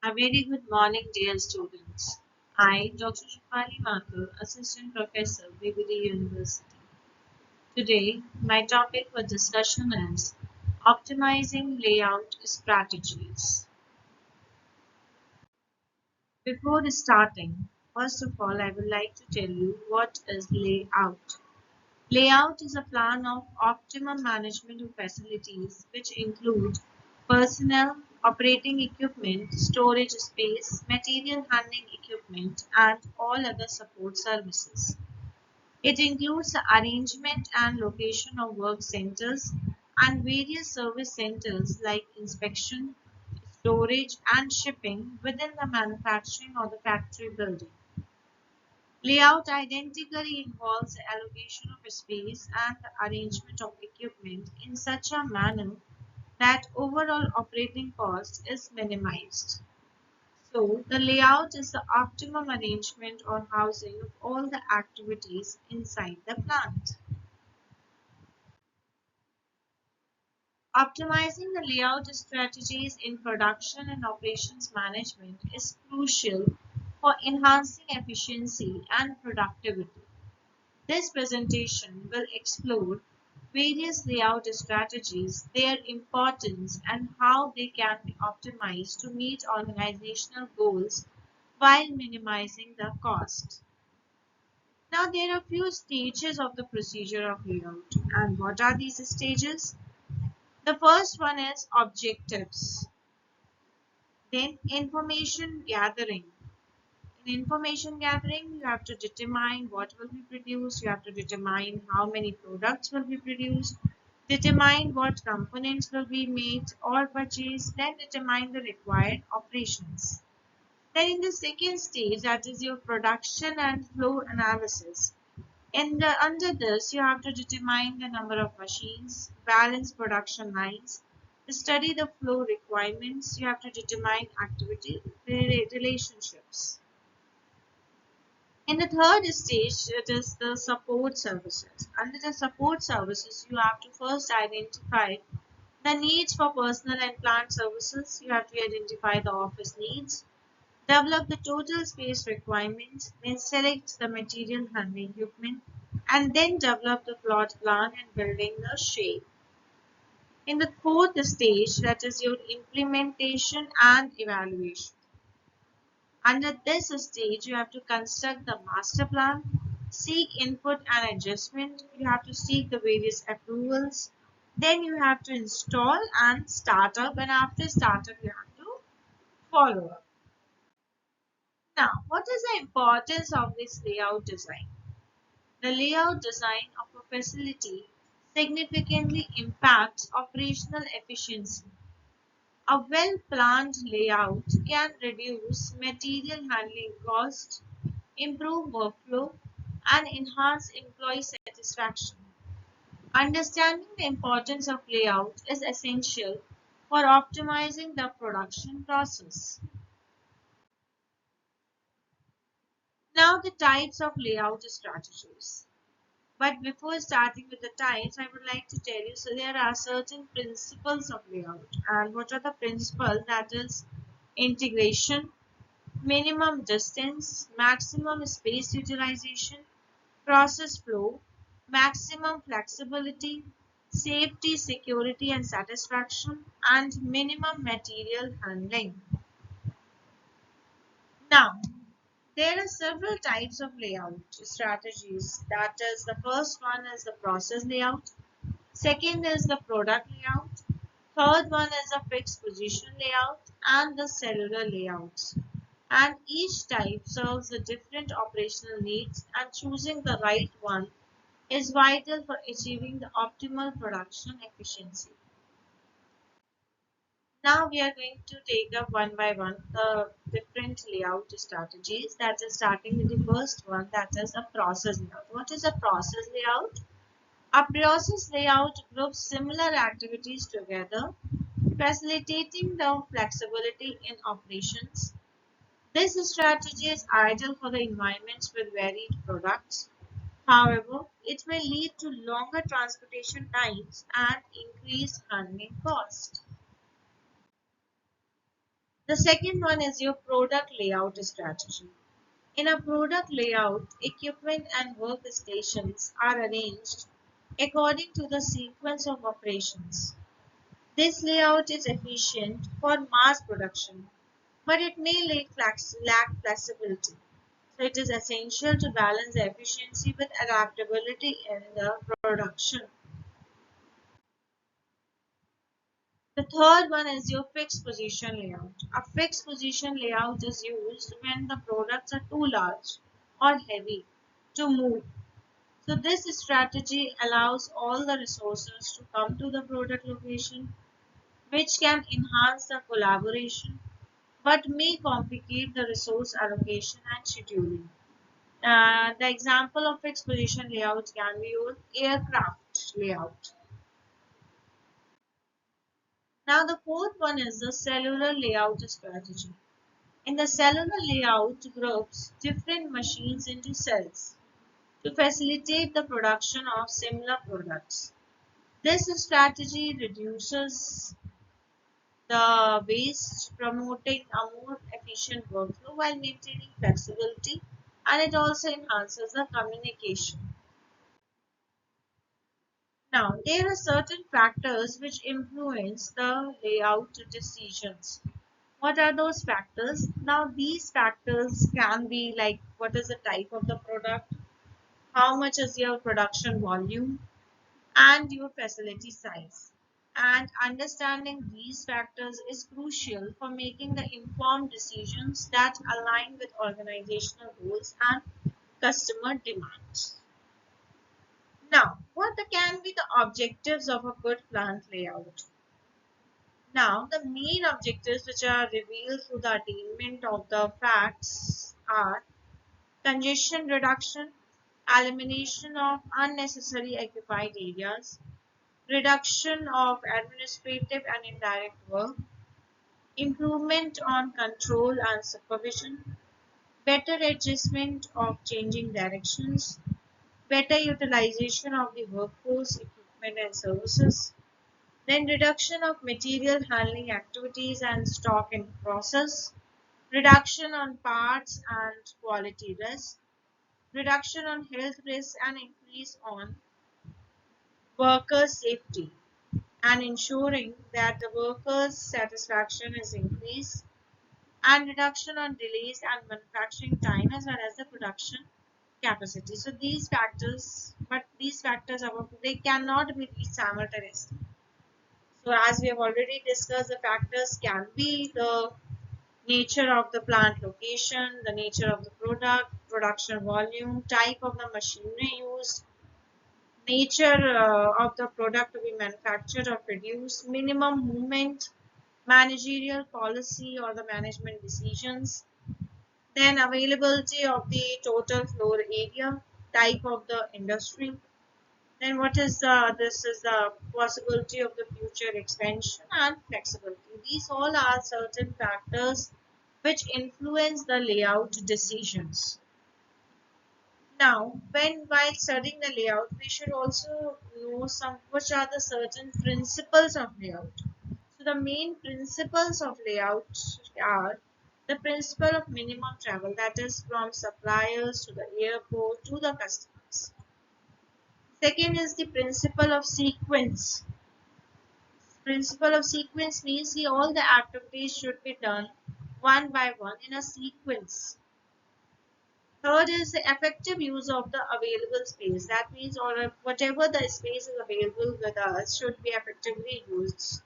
A very good morning, dear students. I, Dr. Shephali Mathur, Assistant Professor, BBDU University. Today, my topic for discussion is optimizing layout strategies. Before starting, first of all, I would like to tell you what is layout. Layout is a plan of optimum management of facilities which include personnel, operating equipment, storage space, material handling equipment, and all other support services. It includes the arrangement and location of work centers and various service centers like inspection, storage, and shipping within the manufacturing or the factory building. Layout identically involves the allocation of space and the arrangement of equipment in such a manner that overall operating cost is minimized. So, the layout is the optimum arrangement or housing of all the activities inside the plant. Optimizing the layout strategies in production and operations management is crucial for enhancing efficiency and productivity. This presentation will explore various layout strategies, their importance, and how they can be optimized to meet organizational goals while minimizing the cost. Now, there are a few stages of the procedure of layout. And what are these stages? The first one is objectives, then information gathering. In information gathering, you have to determine what will be produced, you have to determine how many products will be produced, determine what components will be made or purchased, then determine the required operations. Then in the second stage, that is your production and flow analysis. Under this, you have to determine the number of machines, balance production lines, study the flow requirements, you have to determine activity relationships. In the third stage, it is the support services. Under the support services, you have to first identify the needs for personal and plant services. You have to identify the office needs, develop the total space requirements, then select the material handling equipment, and then develop the plot plan and building the shape. In the fourth stage, that is your implementation and evaluation. Under this stage, you have to construct the master plan, seek input and adjustment, you have to seek the various approvals, then you have to install and start up, and after startup, you have to follow up. Now, what is the importance of this layout design? The layout design of a facility significantly impacts operational efficiency. A well-planned layout can reduce material handling costs, improve workflow, and enhance employee satisfaction. Understanding the importance of layout is essential for optimizing the production process. Now, the types of layout strategies. But before starting with the types, I would like to tell you, so there are certain principles of layout. And what are the principles? That is integration, minimum distance, maximum space utilization, process flow, maximum flexibility, safety, security and satisfaction, and minimum material handling. Now, there are several types of layout strategies. That is, the first one is the process layout, second is the product layout, third one is the fixed position layout, and the cellular layouts. And each type serves the different operational needs, and choosing the right one is vital for achieving the optimal production efficiency. Now we are going to take up one by one the different layout strategies. That is starting with the first one, that is a process layout. What is a process layout? A process layout groups similar activities together, facilitating the flexibility in operations. This strategy is ideal for the environments with varied products. However, it may lead to longer transportation times and increased handling costs. The second one is your product layout strategy. In a product layout, equipment and workstations are arranged according to the sequence of operations. This layout is efficient for mass production, but it may lack flexibility. So it is essential to balance the efficiency with adaptability in the production. The third one is your fixed position layout. A fixed position layout is used when the products are too large or heavy to move. So this strategy allows all the resources to come to the product location, which can enhance the collaboration but may complicate the resource allocation and scheduling. The example of fixed position layout can be your aircraft layout. Now the fourth one is the cellular layout strategy. In the cellular layout groups different machines into cells to facilitate the production of similar products. This strategy reduces the waste, promoting a more efficient workflow while maintaining flexibility, and it also enhances the communication. Now, there are certain factors which influence the layout decisions. What are those factors? Now, these factors can be like what is the type of the product, how much is your production volume, and your facility size. And understanding these factors is crucial for making the informed decisions that align with organizational goals and customer demands. Now, what can be the objectives of a good plant layout? Now, the main objectives which are revealed through the attainment of the facts are congestion reduction, elimination of unnecessary occupied areas, reduction of administrative and indirect work, improvement on control and supervision, better adjustment of changing directions, better utilization of the workforce, equipment and services, then reduction of material handling activities and stock in process, reduction on parts and quality risk, reduction on health risks and increase on worker safety, and ensuring that the workers' satisfaction is increased, and reduction on delays and manufacturing time as well as the production capacity. So these factors are they cannot be reached simultaneously. So as we have already discussed, the factors can be the nature of the plant location, the nature of the product, production volume, type of the machinery used, nature of the product to be manufactured or produced, minimum movement, managerial policy or the management decisions, then availability of the total floor area, type of the industry, then what is this is the possibility of the future expansion and flexibility. These all are certain factors which influence the layout decisions. Now, while studying the layout, we should also know some which are the certain principles of layout. So the main principles of layout are the principle of minimum travel, that is from suppliers to the airport to the customers. Second is the principle of sequence. Principle of sequence means all the activities should be done one by one in a sequence. Third is the effective use of the available space. That means whatever the space is available with us should be effectively used.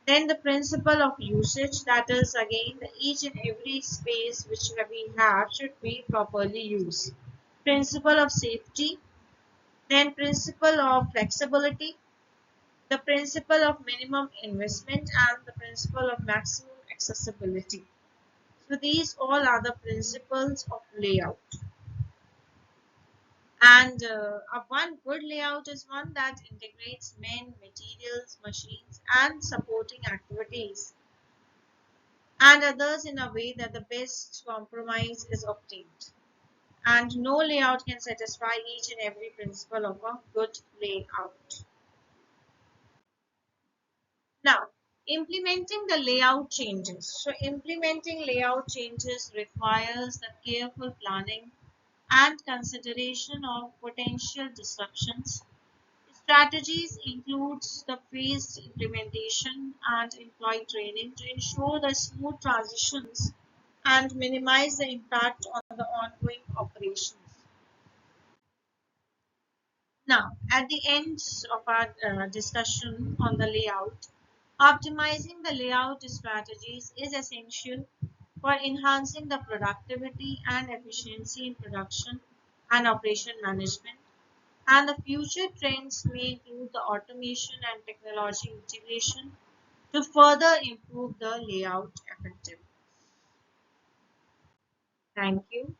Then the principle of usage, that is again each and every space which we have should be properly used. Principle of safety, then principle of flexibility, the principle of minimum investment, and the principle of maximum accessibility. So these all are the principles of layout. And one good layout is one that integrates men, materials, machines, and supporting activities, and others in a way that the best compromise is obtained. And no layout can satisfy each and every principle of a good layout. Now, Implementing the layout changes. So implementing layout changes requires the careful planning and consideration of potential disruptions. Strategies includes the phased implementation and employee training to ensure the smooth transitions and minimize the impact on the ongoing operations. Now, at the end of our discussion on the layout, optimizing the layout strategies is essential for enhancing the productivity and efficiency in production and operation management. And the future trends may include the automation and technology integration to further improve the layout effectiveness. Thank you.